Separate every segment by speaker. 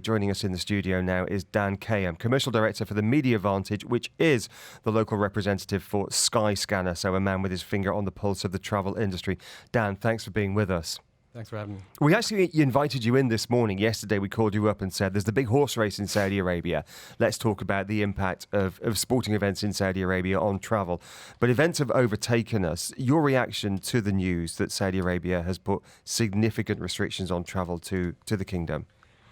Speaker 1: Joining us in the studio now is Dan Qayyum, Commercial Director for the MediaVantage, which is the local representative for Skyscanner, so a man with his finger on the pulse of the travel industry. Dan, thanks for being with us.
Speaker 2: Thanks for having me.
Speaker 1: We actually invited you in this morning. Yesterday we called you up and said there's the big horse race in Saudi Arabia. Let's talk about the impact of sporting events in Saudi Arabia on travel. But events have overtaken us. Your reaction to the news that Saudi Arabia has put significant restrictions on travel to the kingdom?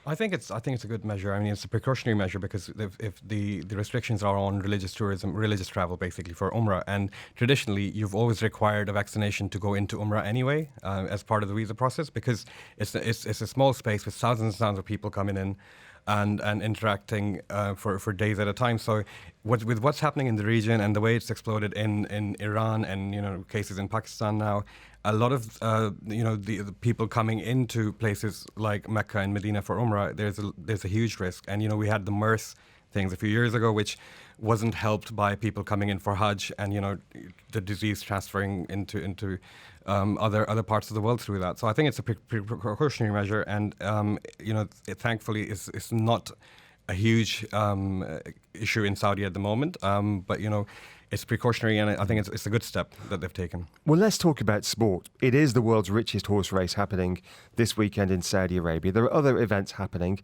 Speaker 2: I think it's a good measure. I mean, it's a precautionary measure because if the restrictions are on religious tourism, religious travel, basically for Umrah, and traditionally you've always required a vaccination to go into Umrah anyway as part of the visa process, because it's a small space with thousands and thousands of people coming in and interacting for days at a time. So with what's happening in the region and the way it's exploded in Iran and cases in Pakistan now, a lot of the people coming into places like Mecca and Medina for Umrah, there's a huge risk. And we had the MERS things a few years ago, which wasn't helped by people coming in for Hajj, and the disease transferring into other parts of the world through that. So I think it's a precautionary measure, and it thankfully is not a huge issue in Saudi at the moment. But it's precautionary, and I think it's a good step that they've taken.
Speaker 1: Well, let's talk about sport. It is the world's richest horse race happening this weekend in Saudi Arabia. There are other events happening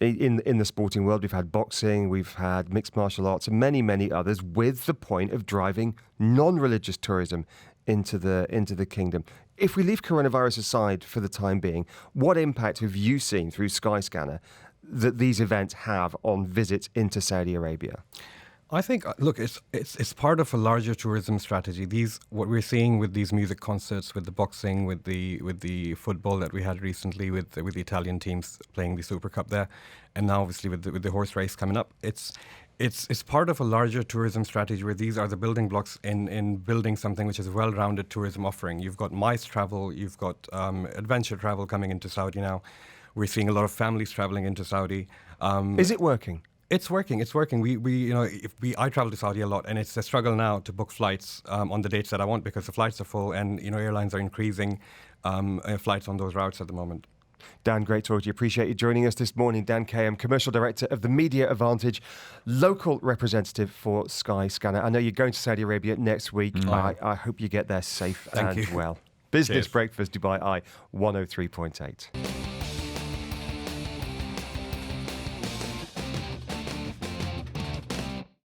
Speaker 1: in the sporting world. We've had boxing, we've had mixed martial arts, and many others, with the point of driving non-religious tourism into the kingdom. If we leave coronavirus aside for the time being, what impact have you seen through Skyscanner that these events have on visits into Saudi Arabia?
Speaker 2: I think, look, it's part of a larger tourism strategy. What we're seeing with these music concerts, with the boxing, with the football that we had recently, with the Italian teams playing the Super Cup there, and now obviously with the horse race coming up, it's part of a larger tourism strategy where these are the building blocks in building something which is a well-rounded tourism offering. You've got MICE travel, you've got adventure travel coming into Saudi now. We're seeing a lot of families traveling into Saudi.
Speaker 1: Is it working?
Speaker 2: It's working. I travel to Saudi a lot, and it's a struggle now to book flights on the dates that I want, because the flights are full, and airlines are increasing flights on those routes at the moment.
Speaker 1: Dan, great talk to you. Appreciate you joining us this morning. Dan Qayyum, Commercial Director of the MediaVantage, local representative for Skyscanner. I know you're going to Saudi Arabia next week. I hope you get there safe and well. Business
Speaker 2: Cheers.
Speaker 1: Breakfast Dubai Eye 103.8.